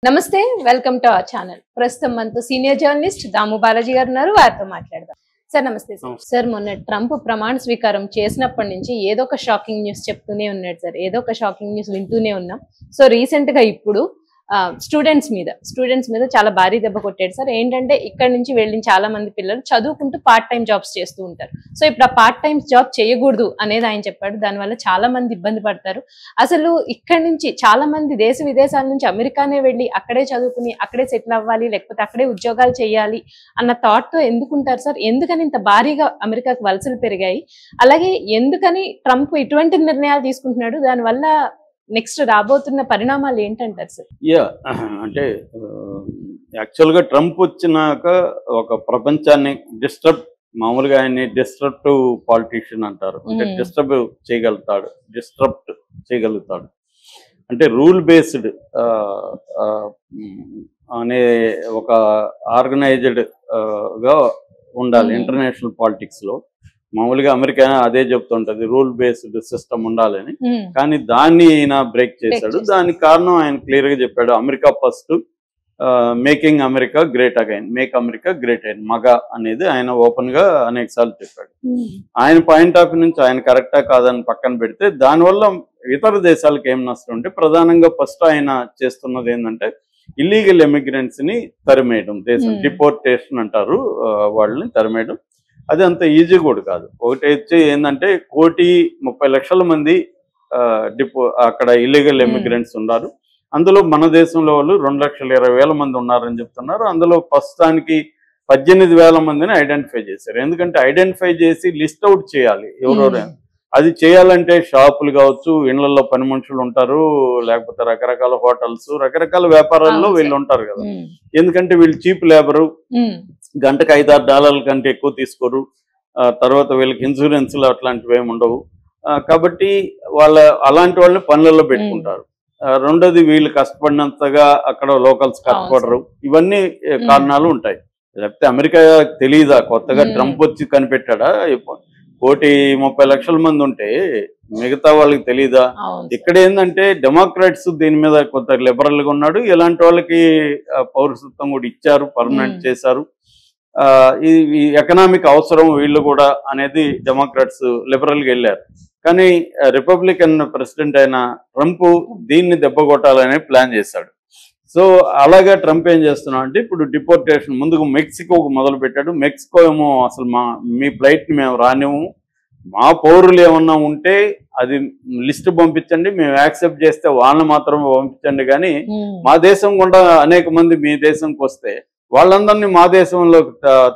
నమస్తే welcome to our channel. ప్రస్తుతం మనతో సీనియర్ జర్నలిస్ట్ దాము బాలాజీ గారు ఉన్నారు. వారితో మాట్లాడదాం. సార్ నమస్తే సార్. సార్ మొన్న ట్రంప్ ప్రమాణ స్వీకారం చేసినప్పటి నుంచి ఏదో ఒక షాకింగ్ న్యూస్ చెప్తూనే ఉన్నాడు సార్. ఏదో ఒక షాకింగ్ న్యూస్ వింటూనే ఉన్నాం. సో రీసెంట్ గా ఇప్పుడు స్టూడెంట్స్ మీద చాలా భారీ దెబ్బ కొట్టాడు సార్. ఏంటంటే ఇక్కడ నుంచి వెళ్ళిన చాలా మంది పిల్లలు చదువుకుంటూ పార్ట్ టైం జాబ్స్ చేస్తూ ఉంటారు. సో ఇప్పుడు ఆ పార్ట్ టైం జాబ్ చేయకూడదు అనేది ఆయన చెప్పాడు. దానివల్ల చాలా మంది ఇబ్బంది పడతారు. అసలు ఇక్కడ నుంచి చాలా మంది దేశ విదేశాల నుంచి అమెరికానే వెళ్ళి అక్కడే చదువుకుని అక్కడే సెటిల్ అవ్వాలి, లేకపోతే అక్కడే ఉద్యోగాలు చేయాలి అన్న థాట్ తో ఎందుకుంటారు సార్? ఎందుకని ఇంత భారీగా అమెరికాకు వలసలు పెరిగాయి? అలాగే ఎందుకని ట్రంప్ ఇటువంటి నిర్ణయాలు తీసుకుంటున్నాడు? దానివల్ల నెక్స్ట్ రాబోతున్న పరిణామాలు ఏంటంటారు సార్? అంటే యాక్చువల్గా ట్రంప్ వచ్చినాక ఒక ప్రపంచాన్ని మామూలుగా ఆయన్ని డిస్ట్రప్టివ్ పాలిటీషియన్ అంటారు. అంటే డిస్ట్రప్ట్ చేయగలుగుతాడు. అంటే రూల్ బేస్డ్ అనే ఒక ఆర్గనైజ్డ్ గా ఉండాలి ఇంటర్నేషనల్ పాలిటిక్స్ లో. మామూలుగా అమెరికా అదే చెప్తుంటది, రూల్ బేస్డ్ సిస్టమ్ ఉండాలని. కానీ దాన్ని ఈయన బ్రేక్ చేశాడు. దానికి కారణం ఆయన క్లియర్ గా చెప్పాడు. America first, making America great again, make America great again, మగ అనేది ఆయన ఓపెన్ గా అనేక సార్లు చెప్పాడు. ఆయన పాయింట్ ఆఫ్ వ్యూ నుంచి ఆయన కరెక్టా కాదని పక్కన పెడితే దానివల్ల ఇతర దేశాలకు ఏం నష్టం అంటే, ప్రధానంగా ఫస్ట్ ఆయన చేస్తున్నది ఏంటంటే ఇల్లీగల్ ఎమిగ్రెంట్స్ ని తరిమేయడం, దేశం డిపోర్టేషన్ అంటారు, వాళ్ళని తరిమేయడం. అది అంత ఈజీ కూడా కాదు. ఒకటి వచ్చి ఏంటంటే 1,30,00,000 మంది అక్కడ ఇల్లీగల్ ఎమిగ్రెంట్స్ ఉన్నారు. అందులో మన దేశంలో వాళ్ళు 2,20,000 మంది ఉన్నారని చెప్తున్నారు. అందులో ప్రస్తుతానికి 18,000 మందిని ఐడెంటిఫై చేశారు. ఎందుకంటే ఐడెంటిఫై చేసి లిస్ట్ అవుట్ చేయాలి ఎవరెవరైనా. అది చేయాలంటే షాపులు కావచ్చు, ఇళ్లలో పని మనుషులు ఉంటారు, లేకపోతే రకరకాల హోటల్స్, రకరకాల వ్యాపారాల్లో వీళ్ళు ఉంటారు కదా. ఎందుకంటే వీళ్ళు చీప్ లేబరు, గంటకు $5-6 కంటే ఎక్కువ తీసుకోరు. తర్వాత వీళ్ళకి ఇన్సూరెన్స్లు అట్లాంటివి ఏమి ఉండవు. కాబట్టి అలాంటి వాళ్ళని పనులలో పెట్టుకుంటారు. రెండోది, వీళ్ళు కష్టపడినంతగా అక్కడ లోకల్స్ కష్టపడరు. ఇవన్నీ కారణాలు ఉంటాయి. లేకపోతే అమెరికా తెలీదా, కొత్తగా ట్రంప్ వచ్చి కనిపెట్టాడా? 1,30,00,000 మంది ఉంటే మిగతా వాళ్ళకి తెలీదా? ఇక్కడ ఏంటంటే డెమోక్రాట్స్ దీని మీద కొంత లిబరల్ గా ఉన్నాడు. ఇలాంటి వాళ్ళకి పౌరసత్వం కూడా ఇచ్చారు, పర్మనెంట్ చేశారు. ఈ ఎకనామిక్ అవసరం వీళ్ళు కూడా అనేది డెమోక్రాట్స్ లిబరల్ గా వెళ్ళారు. కానీ రిపబ్లికన్ ప్రెసిడెంట్ అయిన ట్రంప్ దీన్ని దెబ్బ కొట్టాలనే ప్లాన్ చేశాడు. సో అలాగా ట్రంప్ ఏం చేస్తున్నాడు అంటే, ఇప్పుడు డిపోర్టేషన్ ముందుకు మెక్సికోకు మొదలు పెట్టాడు. మెక్సికో ఏమో అసలు మీ ఫ్లైట్ని మేము రానివ్వము, మా పౌరులు ఏమన్నా ఉంటే అది లిస్ట్ పంపించండి, మేము యాక్సెప్ట్ చేస్తే వాళ్ళని మాత్రమే పంపించండి, కానీ మా దేశం గుండా అనేక మంది మీ దేశంకి వస్తే వాళ్ళందరినీ మా దేశంలో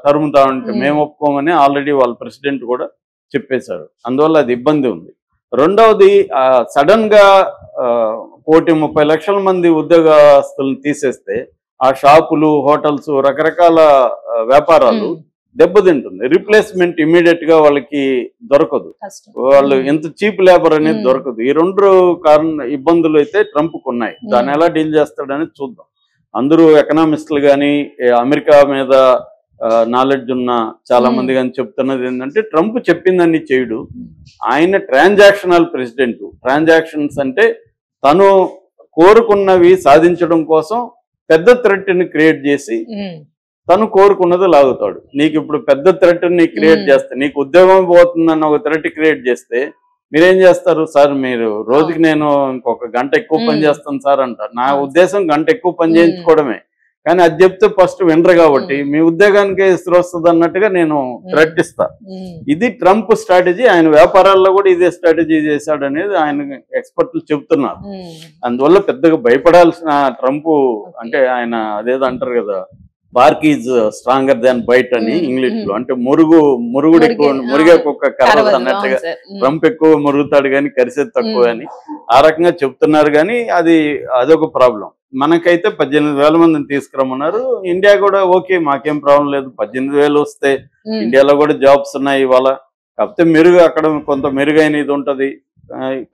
తరుముతా ఉంటే మేము ఒప్పుకోమని ఆల్రెడీ వాళ్ళ ప్రెసిడెంట్ కూడా చెప్పేశారు. అందువల్ల అది ఇబ్బంది ఉంది. రెండవది, సడన్ గా 1,30,00,000 మంది ఉద్యోగస్తులను తీసేస్తే ఆ షాపులు, హోటల్స్, రకరకాల వ్యాపారాలు దెబ్బతింటుంది. రీప్లేస్మెంట్ ఇమీడియట్ గా వాళ్ళకి దొరకదు. వాళ్ళు ఎంత చీప్ లేబర్ అనేది దొరకదు. ఈ రెండు ఇబ్బందులు అయితే ట్రంప్కు ఉన్నాయి. దాన్ని ఎలా డీల్ చేస్తాడనేది చూద్దాం. అందరూ ఎకనామిస్టులు కానీ, అమెరికా మీద నాలెడ్జ్ ఉన్న చాలా మంది కానీ చెప్తున్నది ఏంటంటే, ట్రంప్ చెప్పిందని చేయడు. ఆయన ట్రాన్సాక్షనల్ ప్రెసిడెంట్. ట్రాన్సాక్షన్స్ అంటే తను కోరుకున్నవి సాధించడం కోసం పెద్ద థ్రెట్ ని క్రియేట్ చేసి తను కోరుకున్నది లాగుతాడు. నీకు ఇప్పుడు పెద్ద థ్రెట్ ని క్రియేట్ చేస్తే, నీకు ఉద్యోగం పోతుందన్న ఒక థ్రెట్ క్రియేట్ చేస్తే మీరేం చేస్తారు? సార్ మీరు రోజుకి నేను ఇంకొక గంట ఎక్కువ పని చేస్తాను సార్ అంటారు. నా ఉద్దేశం గంట ఎక్కువ పని చేయించుకోవడమే, కానీ అది చెప్తే ఫస్ట్ వినరు కాబట్టి మీ ఉద్యోగానికి ఇసురు వస్తుంది అన్నట్టుగా నేను థ్రెట్ ఇస్తా. ఇది ట్రంప్ స్ట్రాటజీ. ఆయన వ్యాపారాల్లో కూడా ఇదే స్ట్రాటజీ చేశాడు అనేది ఆయన ఎక్స్పర్ట్లు చెబుతున్నారు. అందువల్ల పెద్దగా భయపడాల్సిన ట్రంప్ అంటే, ఆయన అదేదో అంటారు కదా, bark is stronger than bite అని ఇంగ్లీష్ లో. అంటే మురుగుడు ఎక్కువ, మురిగే కుక్క కరవదు అన్నట్టుగా ట్రంప్ ఎక్కువ మురుగుతాడు కానీ కరిసేది తక్కువ అని ఆ రకంగా చెప్తున్నారు. కానీ అదొక ప్రాబ్లం. మనకైతే 18,000 మందిని తీసుకురమ్మన్నారు. ఇండియా కూడా ఓకే, మాకేం ప్రాబ్లం లేదు, 18,000 వస్తే ఇండియాలో కూడా జాబ్స్ ఉన్నాయి ఇవాళ. కాకపోతే అక్కడ కొంత మెరుగైన ఇది ఉంటది.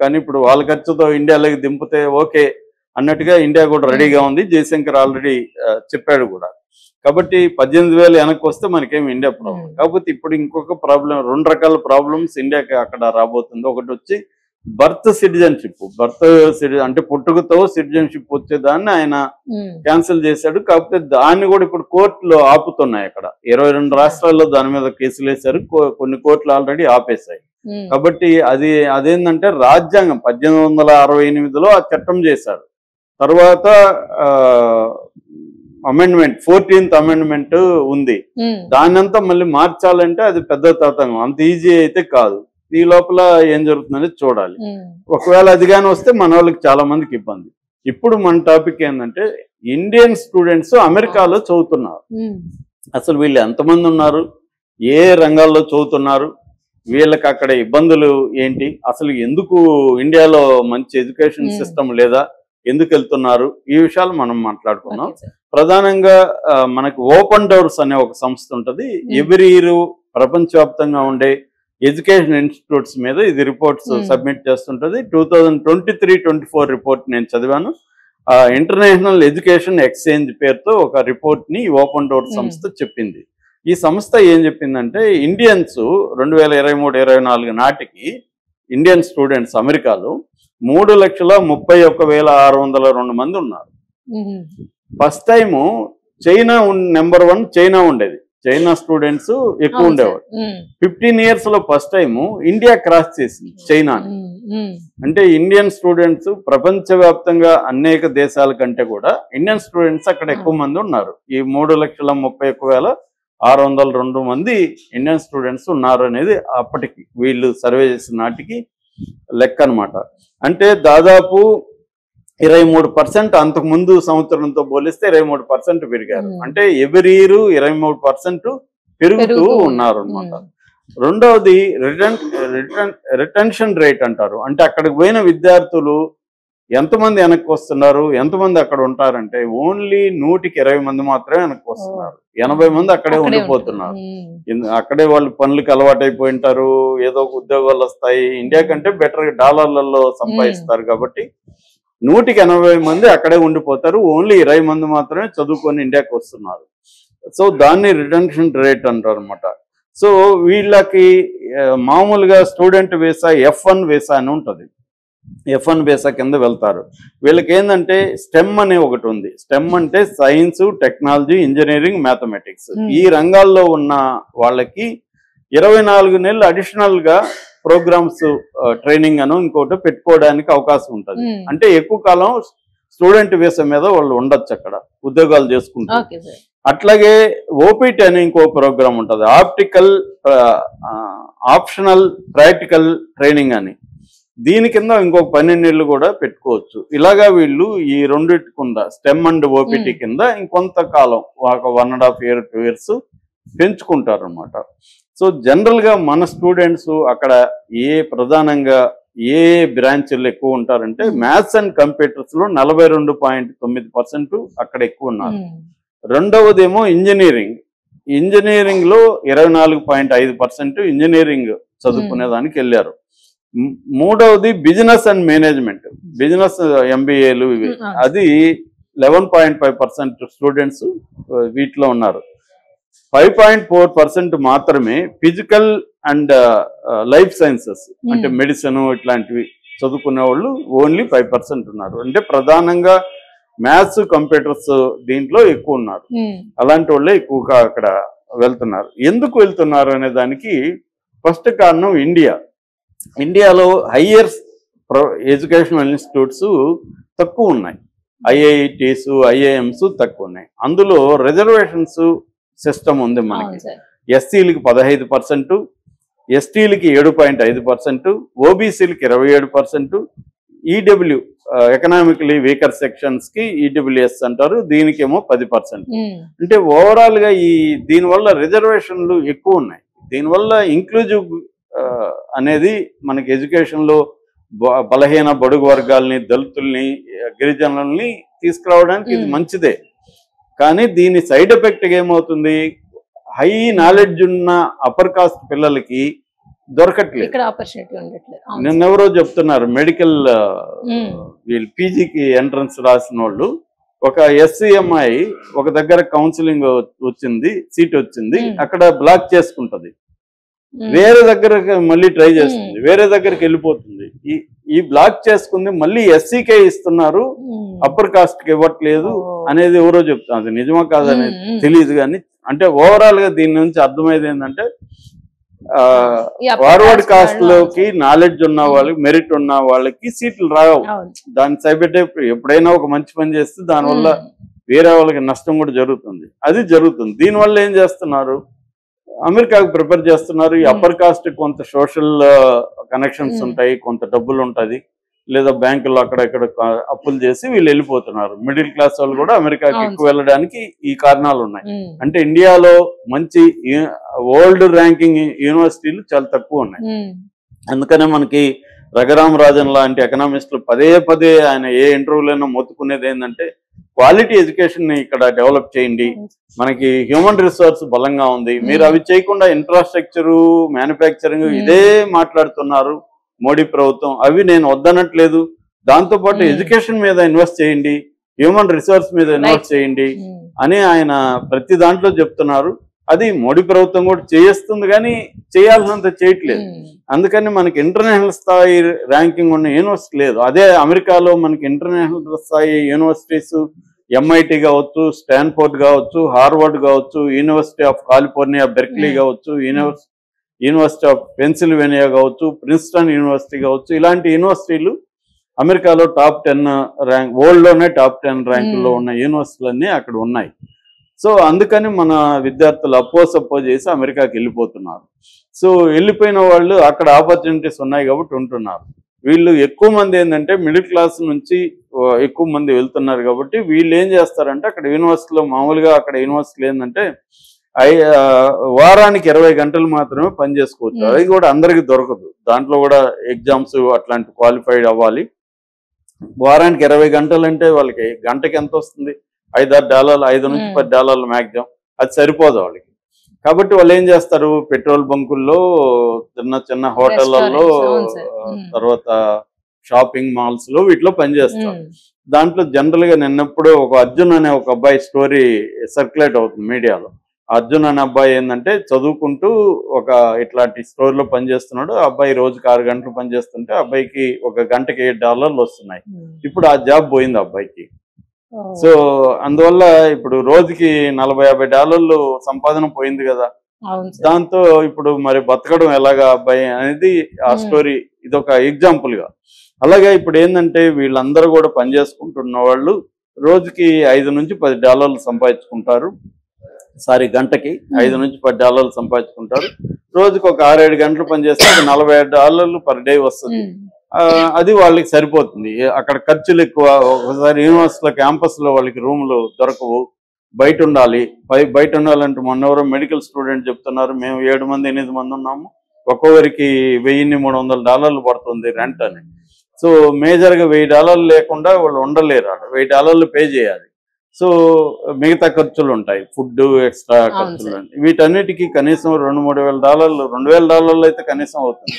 కానీ ఇప్పుడు వాళ్ళ ఖర్చుతో ఇండియాలోకి దింపితే ఓకే అన్నట్టుగా ఇండియా కూడా రెడీగా ఉంది. జయశంకర్ ఆల్రెడీ చెప్పాడు కూడా. కాబట్టి 18,000 వెనక్కి వస్తే మనకేమి ఇండియా ప్రాబ్లం. కాకపోతే ఇప్పుడు ఇంకొక ప్రాబ్లం, 2 రకాల ప్రాబ్లమ్స్ ఇండియాకి అక్కడ రాబోతుంది. ఒకటి వచ్చి బర్త్ అంటే పుట్టుకతో సిటిజన్షిప్ వచ్చేదాన్ని ఆయన క్యాన్సిల్ చేశాడు. కాకపోతే దాన్ని కూడా ఇప్పుడు కోర్టులో ఆపుతున్నాయి. అక్కడ 22 రాష్ట్రాల్లో దాని మీద కేసులు వేశారు, కొన్ని కోర్టులు ఆల్రెడీ ఆపేశాయి. కాబట్టి అదేంటంటే రాజ్యాంగం 1868లో ఆ చట్టం చేశారు. తర్వాత అమెండ్మెంట్ 14th అమెండ్మెంట్ ఉంది. దాన్నంతా మళ్ళీ మార్చాలంటే అది పెద్ద తతంగం, అంత ఈజీ అయితే కాదు. ఈ లోపల ఏం జరుగుతుందని చూడాలి. ఒకవేళ అది కానీ వస్తే మన వాళ్ళకి చాలా మందికి ఇబ్బంది. ఇప్పుడు మన టాపిక్ ఏంటంటే ఇండియన్ స్టూడెంట్స్ అమెరికాలో చదువుతున్నారు. అసలు వీళ్ళు ఎంతమంది ఉన్నారు, ఏ రంగాల్లో చదువుతున్నారు, వీళ్ళకి అక్కడ ఇబ్బందులు ఏంటి, అసలు ఎందుకు ఇండియాలో మంచి ఎడ్యుకేషన్ సిస్టమ్ లేదా, ఎందుకు వెళ్తున్నారు, ఈ విషయాలు మనం మాట్లాడుకున్నాం. ప్రధానంగా మనకు ఓపెన్ డోర్స్ అనే ఒక సంస్థ ఉంటుంది. ఎవ్రీ ఇయర్ ప్రపంచవ్యాప్తంగా ఉండే ఎడ్యుకేషన్ ఇన్స్టిట్యూట్స్ మీద ఇది రిపోర్ట్స్ సబ్మిట్ చేస్తుంటది. 2023-24 రిపోర్ట్ నేను చదివాను. ఇంటర్నేషనల్ ఎడ్యుకేషన్ ఎక్స్చేంజ్ పేరుతో ఒక రిపోర్ట్ ని ఓపెన్ డోర్ సంస్థ చెప్పింది. ఈ సంస్థ ఏం చెప్పిందంటే ఇండియన్స్ 2023-24 నాటికి ఇండియన్ స్టూడెంట్స్ అమెరికాలో 3,31,602 మంది ఉన్నారు. First time China number 1 China ఉండేది. చైనా స్టూడెంట్స్ ఎక్కువ ఉండేవారు. 15 years లో ఫస్ట్ టైము ఇండియా క్రాస్ చేసింది చైనాని. అంటే ఇండియన్ స్టూడెంట్స్ ప్రపంచవ్యాప్తంగా అనేక దేశాల కంటే కూడా ఇండియన్ స్టూడెంట్స్ అక్కడ ఎక్కువ మంది ఉన్నారు. ఈ 3,31,602 మంది ఇండియన్ స్టూడెంట్స్ ఉన్నారు అనేది అప్పటికి వీళ్ళు సర్వే చేసిన నాటికి లెక్క అనమాట. అంటే దాదాపు 23% అంతకు ముందు సంవత్సరంతో పోలిస్తే 23% పెరిగారు. అంటే ఎవ్రీ ఇయర్ 23% పెరుగుతూ ఉన్నారు అనమాట. రెండవది రిటెన్షన్ రేట్ అంటారు. అంటే అక్కడికి పోయిన విద్యార్థులు ఎంతమంది వెనక్కి వస్తున్నారు, ఎంతమంది అక్కడ ఉంటారంటే ఓన్లీ 120 మంది మాత్రమే వెనక్కి వస్తున్నారు. 80 మంది అక్కడే ఉండిపోతున్నారు. అక్కడే వాళ్ళు పనులకు అలవాటు అయిపోయి ఉంటారు, ఏదో ఒక ఉద్యోగాలు వస్తాయి, ఇండియా కంటే బెటర్ డాలర్లలో సంపాదిస్తారు. కాబట్టి 180 మంది అక్కడే ఉండిపోతారు, ఓన్లీ 20 మంది మాత్రమే చదువుకొని ఇండియాకి వస్తున్నారు. సో దాన్ని రిటెన్షన్ రేట్ అంటారు అనమాట. సో వీళ్ళకి మామూలుగా స్టూడెంట్ వీసా F1 వీసా అని ఉంటుంది. F1 వీసా కింద వెళ్తారు. వీళ్ళకి ఏంటంటే స్టెమ్ అనే ఒకటి ఉంది. స్టెమ్ అంటే సైన్స్, టెక్నాలజీ, ఇంజనీరింగ్, మ్యాథమెటిక్స్. ఈ రంగాల్లో ఉన్న వాళ్ళకి 24 నెలలు అడిషనల్ గా ప్రోగ్రామ్స్ ట్రైనింగ్ అను ఇంకోటి పెట్టుకోవడానికి అవకాశం ఉంటుంది. అంటే ఎక్కువ కాలం స్టూడెంట్ వీసా మీద వాళ్ళు ఉండొచ్చు, అక్కడ ఉద్యోగాలు చేసుకుంటారు. అట్లాగే ఓపీటీ అని ఇంకో ప్రోగ్రామ్ ఉంటుంది, ఆప్షనల్ ప్రాక్టికల్ ట్రైనింగ్ అని. దీని కింద ఇంకొక 12 నెలలు కూడా పెట్టుకోవచ్చు. ఇలాగా వీళ్ళు ఈ రెండింటి కింద స్టెమ్ అండ్ ఓపీటీ కింద ఇంకొంతకాలం ఒక 1.5 year 2 years పెంచుకుంటారు అనమాట. సో జనరల్ గా మన స్టూడెంట్స్ అక్కడ ప్రధానంగా ఏ బ్రాంచ్లు ఎక్కువ ఉంటారంటే మ్యాథ్స్ అండ్ కంప్యూటర్స్ లో 42.9% అక్కడ ఎక్కువ ఉన్నారు. రెండవదేమో ఇంజనీరింగ్ లో 24.5% ఇంజనీరింగ్ చదువుకునే దానికి వెళ్ళారు. మూడవది బిజినెస్ అండ్ మేనేజ్మెంట్, బిజినెస్ MBAలు ఇవి, అది 11.5% స్టూడెంట్స్ వీటిలో ఉన్నారు. 5.4% మాత్రమే ఫిజికల్ అండ్ లైఫ్ సైన్సెస్ అంటే మెడిసిన్ ఇట్లాంటివి చదువుకునే వాళ్ళు ఓన్లీ 5% ఉన్నారు. అంటే ప్రధానంగా మ్యాథ్స్, కంప్యూటర్స్ దీంట్లో ఎక్కువ ఉన్నారు. అలాంటి వాళ్ళే ఎక్కువగా అక్కడ వెళ్తున్నారు. ఎందుకు వెళ్తున్నారు అనే దానికి ఫస్ట్ కారణం ఇండియాలో హయ్యర్ ఎడ్యుకేషనల్ ఇన్స్టిట్యూట్స్ తక్కువ ఉన్నాయి. IITs, IIMs తక్కువ ఉన్నాయి. అందులో రిజర్వేషన్స్ సిస్టమ్ ఉంది మనకి. SCలకి 15%, STలకి 7.5%, OBCలకి 27%, EW ఎకనామికలీ వీకర్ సెక్షన్స్ కి EWS అంటారు, దీనికేమో 10%. అంటే ఓవరాల్ గా దీనివల్ల రిజర్వేషన్లు ఎక్కువ ఉన్నాయి. దీనివల్ల ఇంక్లూజివ్ అనేది మనకి ఎడ్యుకేషన్ లో బలహీన బడుగు వర్గాల్ని, దళితుల్ని, గిరిజనుల్ని తీసుకురావడానికి ఇది మంచిదే. కానీ దీని సైడ్ ఎఫెక్ట్ ఏమవుతుంది, హై నాలెడ్జ్ ఉన్న అప్పర్ కాస్ట్ పిల్లలకి దొరకట్లేదు. నిన్నెవరో చెప్తున్నారు, మెడికల్ వీళ్ళు పీజీకి ఎంట్రన్స్ రాసిన వాళ్ళు, ఒక SCMI ఒక దగ్గర కౌన్సిలింగ్ వచ్చింది, సీట్ వచ్చింది, అక్కడ బ్లాక్ చేసుకుంటది. వేరే దగ్గర మళ్ళీ ట్రై చేస్తుంది, వేరే దగ్గరికి వెళ్ళిపోతుంది. ఈ బ్లాక్ చేసుకుంది మళ్ళీ ఎస్సీకే ఇస్తున్నారు, అప్పర్ కాస్ట్ కి ఇవ్వట్లేదు అనేది ఎవరో చెప్తారు. అది నిజమా కాదనేది తెలియదు. కానీ అంటే ఓవరాల్ గా దీని నుంచి అర్థమయ్యేది ఏంటంటే ఫార్వర్డ్ కాస్ట్ లోకి నాలెడ్జ్ ఉన్న వాళ్ళకి, మెరిట్ ఉన్న వాళ్ళకి సీట్లు రావు. దాని సైబెట్టే ఎప్పుడైనా ఒక మంచి పని చేస్తే దానివల్ల వేరే వాళ్ళకి నష్టం కూడా జరుగుతుంది. అది జరుగుతుంది. దీనివల్ల ఏం చేస్తున్నారు, అమెరికాకు ప్రిపేర్ చేస్తున్నారు. ఈ అప్పర్ కాస్ట్ కొంత సోషల్ కనెక్షన్స్ ఉంటాయి, కొంత డబ్బులు ఉంటుంది, లేదా బ్యాంకుల్లో అక్కడ ఇక్కడ అప్పులు చేసి వీళ్ళు వెళ్ళిపోతున్నారు. మిడిల్ క్లాస్ వాళ్ళు కూడా అమెరికాకి ఎక్కువ వెళ్ళడానికి ఈ కారణాలు ఉన్నాయి. అంటే ఇండియాలో మంచి వరల్డ్ ర్యాంకింగ్ యూనివర్సిటీలు చాలా తక్కువ ఉన్నాయి. అందుకనే మనకి రఘురామ్ రాజన్ లాంటి ఎకనామిస్టులు పదే పదే ఆయన ఏ ఇంటర్వ్యూలైనా మొత్తుకునేది ఏంటంటే క్వాలిటీ ఎడ్యుకేషన్ ని ఇక్కడ డెవలప్ చేయండి, మనకి హ్యూమన్ రిసోర్స్ బలంగా ఉంది, మీరు అవి చేయకుండా ఇన్ఫ్రాస్ట్రక్చరు, మ్యానుఫ్యాక్చరింగ్ ఇదే మాట్లాడుతున్నారు మోడీ ప్రభుత్వం. అవి నేను వద్దనట్లేదు. దాంతోపాటు ఎడ్యుకేషన్ మీద ఇన్వెస్ట్ చేయండి, హ్యూమన్ రిసోర్స్ మీద ఇన్వెస్ట్ చేయండి అని ఆయన ప్రతి దాంట్లో చెప్తున్నారు. అది మోడీ ప్రభుత్వం కూడా చేస్తుంది, కానీ చేయాల్సినంత చేయట్లేదు. అందుకని మనకి ఇంటర్నేషనల్ స్థాయి ర్యాంకింగ్ ఉన్న యూనివర్సిటీ లేదు. అదే అమెరికాలో మనకి ఇంటర్నేషనల్ స్థాయి యూనివర్సిటీస్ MIT కావచ్చు, స్టాన్ఫోర్డ్ కావచ్చు, హార్వర్డ్ కావచ్చు, యూనివర్సిటీ ఆఫ్ కాలిఫోర్నియా బెర్క్లీ కావచ్చు, యూనివర్సిటీ ఆఫ్ పెన్సిల్వేనియా కావచ్చు, ప్రిన్స్టన్ యూనివర్సిటీ కావచ్చు, ఇలాంటి యూనివర్సిటీలు అమెరికాలో టాప్ 10 ర్యాంక్, వరల్డ్ లోనే టాప్ 10 ర్యాంకుల్లో ఉన్న యూనివర్సిటీలన్నీ అక్కడ ఉన్నాయి. సో అందుకని మన విద్యార్థులు అప్పో చేసి అమెరికాకి వెళ్ళిపోతున్నారు. సో వెళ్ళిపోయిన వాళ్ళు అక్కడ ఆపర్చునిటీస్ ఉన్నాయి కాబట్టి ఉంటున్నారు. వీళ్ళు ఎక్కువ మంది ఏంటంటే మిడిల్ క్లాస్ నుంచి ఎక్కువ మంది వెళ్తున్నారు కాబట్టి వీళ్ళు ఏం చేస్తారంటే అక్కడ యూనివర్సిటీలో మామూలుగా అక్కడ యూనివర్సిటీలు ఏంటంటే వారానికి 20 గంటలు మాత్రమే పని చేసుకోవచ్చు. అది కూడా అందరికి దొరకదు. దాంట్లో కూడా ఎగ్జామ్స్ అట్లాంటి క్వాలిఫైడ్ అవ్వాలి. వారానికి 20 గంటలు అంటే వాళ్ళకి గంటకి ఎంత వస్తుంది, $5-6, $5 నుంచి $10 మ్యాక్సిమం. అది సరిపోదు వాళ్ళకి. కాబట్టి వాళ్ళు ఏం చేస్తారు, పెట్రోల్ బంకుల్లో, చిన్న హోటళ్లలో, తర్వాత షాపింగ్ మాల్స్ లో వీటిలో పనిచేస్తారు. దాంట్లో జనరల్ గా నిన్నప్పుడు ఒక అర్జున్ అనే ఒక అబ్బాయి స్టోరీ సర్క్యులేట్ అవుతుంది మీడియాలో. అర్జున్ అనే అబ్బాయి ఏంటంటే చదువుకుంటూ ఒక ఇట్లాంటి స్టోర్ లో పనిచేస్తున్నాడు. ఆ అబ్బాయి రోజుకి 6 గంటలు పనిచేస్తుంటే అబ్బాయికి ఒక గంటకి $7 వస్తున్నాయి. ఇప్పుడు ఆ జాబ్ పోయింది అబ్బాయికి. సో అందువల్ల ఇప్పుడు రోజుకి $40-50 సంపాదన పోయింది కదా. దాంతో ఇప్పుడు మరి బతకడం ఎలాగా అబ్బాయి అనేది ఆ స్టోరీ, ఇదొక ఎగ్జాంపుల్ గా. అలాగే ఇప్పుడు ఏంటంటే వీళ్ళందరూ కూడా పనిచేసుకుంటున్న వాళ్ళు రోజుకి $5 నుంచి $10 సంపాదించుకుంటారు. గంటకి $5 నుంచి $10 సంపాదించుకుంటారు. రోజుకి ఒక 6-7 గంటలు పనిచేస్తే $40 పర్ డే వస్తుంది. అది వాళ్ళకి సరిపోతుంది. అక్కడ ఖర్చులు ఎక్కువ. ఒకసారి యూనివర్సిటీలో క్యాంపస్ లో వాళ్ళకి రూములు దొరకవు, బయట ఉండాలి. బయట ఉండాలంటే మొన్నెవరో మెడికల్ స్టూడెంట్ చెప్తున్నారు, మేము 7 మంది 8 మంది ఉన్నాము, ఒక్కొక్కరికి $1,300 పడుతుంది రెంట్ అని. సో మేజర్ గా $1,000 లేకుండా వాళ్ళు ఉండలేరు. $1,000 పే చేయాలి. సో మిగతా ఖర్చులు ఉంటాయి, ఫుడ్, ఎక్స్ట్రా ఖర్చులు. వీటన్నిటికీ కనీసం $2,000-3,000, $2,000 అయితే కనీసం అవుతుంది.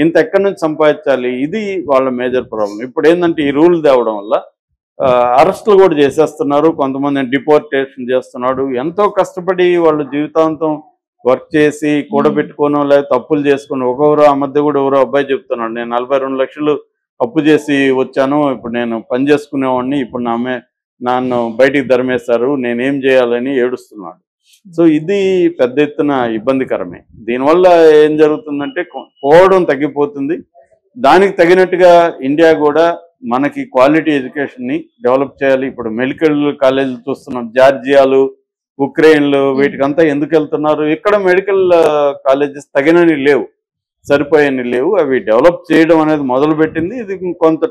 ఇంత ఎక్కడి నుంచి సంపాదించాలి? ఇది వాళ్ళ మేజర్ ప్రాబ్లం. ఇప్పుడు ఏంటంటే ఈ రూల్ తేవడం వల్ల అరెస్టులు కూడా చేసేస్తున్నారు, కొంతమంది డిపోర్టేషన్ చేస్తున్నాడు. ఎంతో కష్టపడి వాళ్ళు జీవితాంతం వర్క్ చేసి కూడబెట్టుకోనో లేదా తప్పులు చేసుకుని ఒక్కొక్కరు, ఆ మధ్య కూడా ఎవరో అబ్బాయి చెప్తున్నాడు, నేను 42 లక్షలు అప్పు చేసి వచ్చాను, ఇప్పుడు నేను పని చేసుకునేవాడిని, ఇప్పుడు నన్ను బయటికి ధర్మేస్తారు, నేనేం చేయాలని ఏడుస్తున్నాడు. సో ఇది పెద్ద ఎత్తున ఇబ్బందికరమే. దీనివల్ల ఏం జరుగుతుందంటే పోవడం తగ్గిపోతుంది. దానికి తగినట్టుగా ఇండియా కూడా మనకి క్వాలిటీ ఎడ్యుకేషన్ ని డెవలప్ చేయాలి. ఇప్పుడు మెడికల్ కాలేజీలు చూస్తున్నాం, జార్జియాలు, ఉక్రెయిన్లు, వీటికంతా ఎందుకు వెళ్తున్నారు? ఇక్కడ మెడికల్ కాలేజెస్ తగినని లేవు, సరిపోయని లేవు. అవి డెవలప్ చేయడం అనేది మొదలు పెట్టింది. ఇది కొంత